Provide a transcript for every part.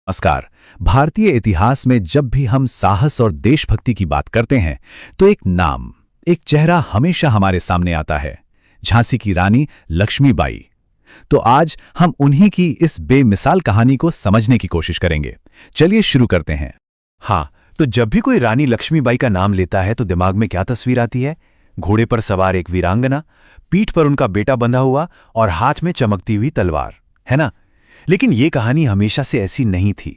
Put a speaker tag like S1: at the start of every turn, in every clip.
S1: नमस्कार। भारतीय इतिहास में जब भी हम साहस और देशभक्ति की बात करते हैं तो एक नाम, एक चेहरा हमेशा हमारे सामने आता है, झांसी की रानी लक्ष्मीबाई। तो आज हम उन्हीं की इस बेमिसाल कहानी को समझने की कोशिश करेंगे। चलिए शुरू करते हैं।
S2: हाँ, तो जब भी कोई रानी लक्ष्मीबाई का नाम लेता है तो दिमाग में क्या तस्वीर आती है? घोड़े पर सवार एक वीरांगना, पीठ पर उनका बेटा बंधा हुआ और हाथ में चमकती हुई तलवार, है ना? लेकिन ये कहानी हमेशा से ऐसी नहीं थी।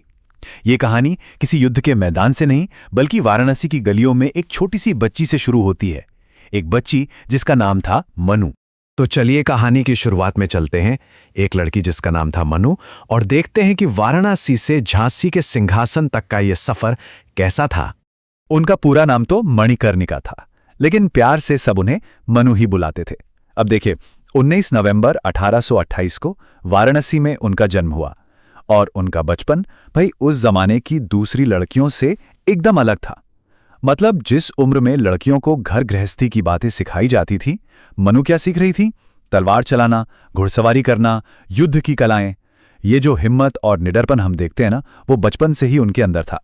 S2: ये कहानी किसी युद्ध के मैदान से नहीं, बल्कि वाराणसी की गलियों में एक छोटी सी बच्ची से शुरू होती है। एक बच्ची जिसका नाम था मनु।
S1: तो चलिए कहानी की शुरुआत में चलते हैं। एक लड़की जिसका नाम था मनु, और देखते हैं कि वाराणसी से झांसी के सिंहासन तक का यह सफर कैसा था। उनका पूरा नाम तो मणिकर्णिका था, लेकिन प्यार से सब उन्हें मनु ही बुलाते थे। अब देखिए, 19 नवंबर 1828 को वाराणसी में उनका जन्म हुआ, और उनका बचपन भाई उस जमाने की दूसरी लड़कियों से एकदम अलग था। मतलब जिस उम्र में लड़कियों को घर गृहस्थी की बातें सिखाई जाती थी, मनु क्या सीख रही थी? तलवार चलाना, घुड़सवारी करना, युद्ध की कलाएं। ये जो हिम्मत और निडरपन हम देखते हैं ना, वो बचपन से ही उनके अंदर था।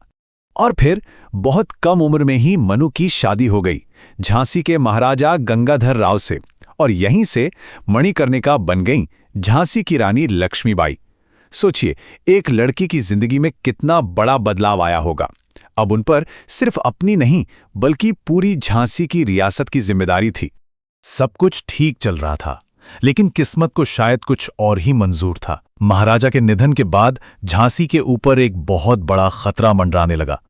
S1: और फिर बहुत कम उम्र में ही मनु की शादी हो गई झांसी के महाराजा गंगाधर राव से, और यहीं से मणिकर्णिका बन गईं झांसी की रानी लक्ष्मीबाई। सोचिए, एक लड़की की जिंदगी में कितना बड़ा बदलाव आया होगा। अब उन पर सिर्फ अपनी नहीं, बल्कि पूरी झांसी की रियासत की जिम्मेदारी थी। सब कुछ ठीक चल रहा था, लेकिन किस्मत को शायद कुछ और ही मंजूर था। महाराजा के निधन के बाद झांसी के ऊपर एक बहुत बड़ा खतरा मंडराने लगा।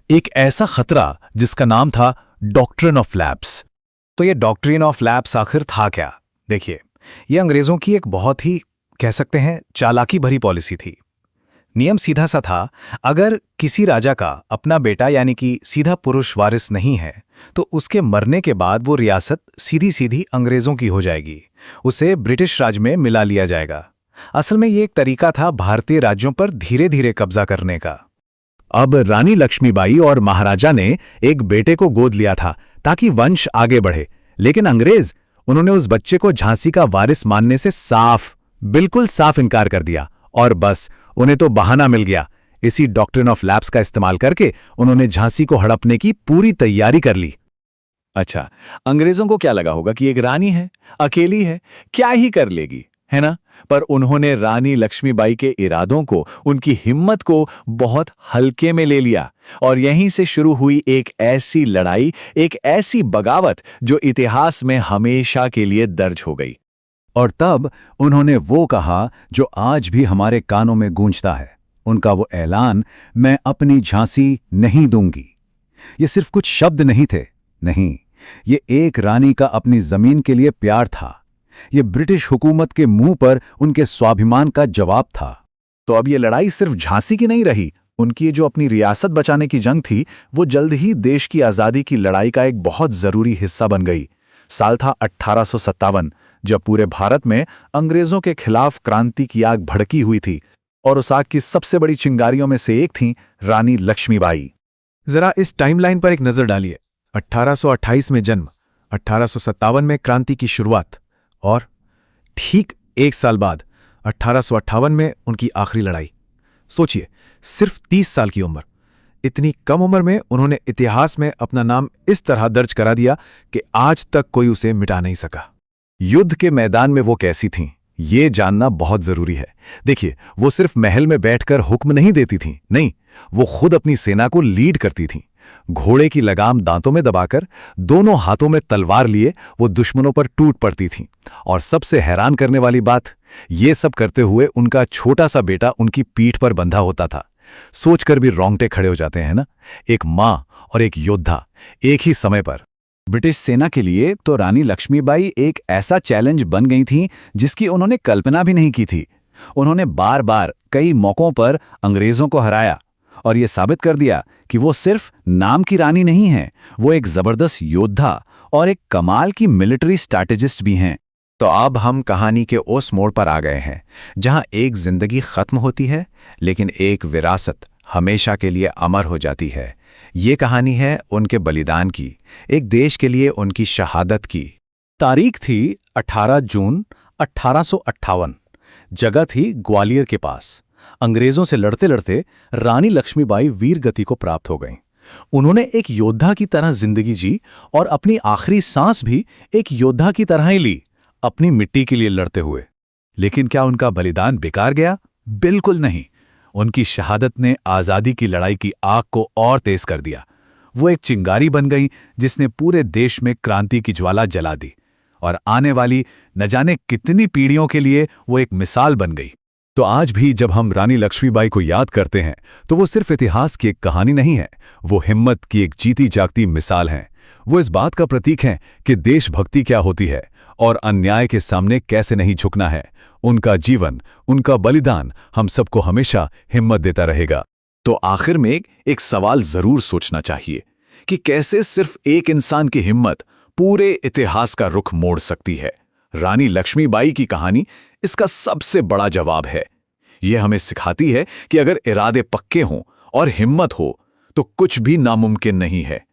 S1: एक ऐसा खतरा जिसका नाम था डॉक्ट्रिन ऑफ लैप्स। तो ये डॉक्ट्रिन ऑफ लैप्स आखिर था क्या? देखिए, ये अंग्रेजों की एक बहुत ही, कह सकते हैं, चालाकी भरी पॉलिसी थी। नियम सीधा सा था, अगर किसी राजा का अपना बेटा यानी कि सीधा पुरुष वारिस नहीं है, तो उसके मरने के बाद वो रियासत सीधी सीधी अंग्रेजों की हो जाएगी, उसे ब्रिटिश राज में मिला लिया जाएगा। असल में ये एक तरीका था भारतीय राज्यों पर धीरे धीरे कब्जा करने का। अब रानी लक्ष्मीबाई और महाराजा ने एक बेटे को गोद लिया था ताकि वंश आगे बढ़े, लेकिन अंग्रेज, उन्होंने उस बच्चे को झांसी का वारिस मानने से बिल्कुल साफ इनकार कर दिया। और बस उन्हें तो बहाना मिल गया। इसी डॉक्ट्रिन ऑफ लैप्स का इस्तेमाल करके उन्होंने झांसी को हड़पने की पूरी तैयारी कर ली। अच्छा, अंग्रेजों को क्या लगा होगा कि एक रानी है, अकेली है, क्या ही कर लेगी, है ना? पर उन्होंने रानी लक्ष्मीबाई के इरादों को, उनकी हिम्मत को बहुत हल्के में ले लिया, और यहीं से शुरू हुई एक ऐसी लड़ाई, एक ऐसी बगावत जो इतिहास में हमेशा के लिए दर्ज हो गई। और तब उन्होंने वो कहा जो आज भी हमारे कानों में गूंजता है। उनका वो ऐलान, मैं अपनी झांसी नहीं दूंगी। ये सिर्फ कुछ शब्द नहीं थे, नहीं, ये एक रानी का अपनी जमीन के लिए प्यार था। ये ब्रिटिश हुकूमत के मुंह पर उनके स्वाभिमान का जवाब था। तो अब ये लड़ाई सिर्फ झांसी की नहीं रही, उनकी जो अपनी रियासत बचाने की जंग थी, वो जल्द ही देश की आज़ादी की लड़ाई का एक बहुत जरूरी हिस्सा बन गई। साल था 1857, जब पूरे भारत में अंग्रेजों के खिलाफ क्रांति की आग भड़की हुई थी, और उस आग की सबसे बड़ी चिंगारियों में से एक थी रानी लक्ष्मीबाई। जरा इस टाइमलाइन पर एक नजर डालिए। 1828 में जन्म, 1857 में क्रांति की शुरुआत, और ठीक एक साल बाद 1858 में उनकी आखिरी लड़ाई। सोचिए, सिर्फ 30 साल की उम्र। इतनी कम उम्र में उन्होंने इतिहास में अपना नाम इस तरह दर्ज करा दिया कि आज तक कोई उसे मिटा नहीं सका। युद्ध के मैदान में वो कैसी थीं, ये जानना बहुत जरूरी है। देखिए, वो सिर्फ महल में बैठकर हुक्म नहीं देती थीं, नहीं, वो खुद अपनी सेना को लीड करती थीं। घोड़े की लगाम दांतों में दबाकर, दोनों हाथों में तलवार लिए वो दुश्मनों पर टूट पड़ती थीं। और सबसे हैरान करने वाली बात, ये सब करते हुए उनका छोटा सा बेटा उनकी पीठ पर बंधा होता था। सोचकर भी रोंगटे खड़े हो जाते हैं ना? एक मां और एक योद्धा एक ही समय पर। ब्रिटिश सेना के लिए तो रानी लक्ष्मीबाई एक ऐसा चैलेंज बन गई थीं जिसकी उन्होंने कल्पना भी नहीं की थी। उन्होंने बार बार कई मौकों पर अंग्रेजों को हराया, और ये साबित कर दिया कि वो सिर्फ नाम की रानी नहीं है, वो एक जबरदस्त योद्धा और एक कमाल की मिलिट्री स्ट्रैटेजिस्ट भी हैं। तो अब हम कहानी के उस मोड़ पर आ गए हैं जहां एक जिंदगी खत्म होती है, लेकिन एक विरासत हमेशा के लिए अमर हो जाती है। ये कहानी है उनके बलिदान की, एक देश के लिए उनकी शहादत की। तारीख थी 18 जून 1858। जगह थी ग्वालियर के पास।
S3: अंग्रेजों से लड़ते लड़ते रानी लक्ष्मीबाई वीर गति को प्राप्त हो गईं। उन्होंने एक योद्धा की तरह जिंदगी जी और अपनी आखिरी सांस भी एक योद्धा की तरह ही ली, अपनी मिट्टी के लिए लड़ते हुए।
S1: लेकिन क्या उनका बलिदान बेकार गया? बिल्कुल नहीं। उनकी शहादत ने आज़ादी की लड़ाई की आग को और तेज कर दिया। वो एक चिंगारी बन गई जिसने पूरे देश में क्रांति की ज्वाला जला दी, और आने वाली न जाने कितनी पीढ़ियों के लिए वो एक मिसाल बन गई।
S2: तो आज भी जब हम रानी लक्ष्मीबाई को याद करते हैं तो वो सिर्फ इतिहास की एक कहानी नहीं है, वो हिम्मत की एक जीती जागती मिसाल है। वो इस बात का प्रतीक है कि देशभक्ति क्या होती है और अन्याय के सामने कैसे नहीं झुकना है। उनका जीवन, उनका बलिदान हम सबको हमेशा हिम्मत देता रहेगा।
S1: तो आखिर में एक सवाल जरूर सोचना चाहिए कि कैसे सिर्फ एक इंसान की हिम्मत पूरे इतिहास का रुख मोड़ सकती है। रानी लक्ष्मीबाई की कहानी इसका सबसे बड़ा जवाब है। यह हमें सिखाती है कि अगर इरादे पक्के हों और हिम्मत हो तो कुछ भी नामुमकिन नहीं है।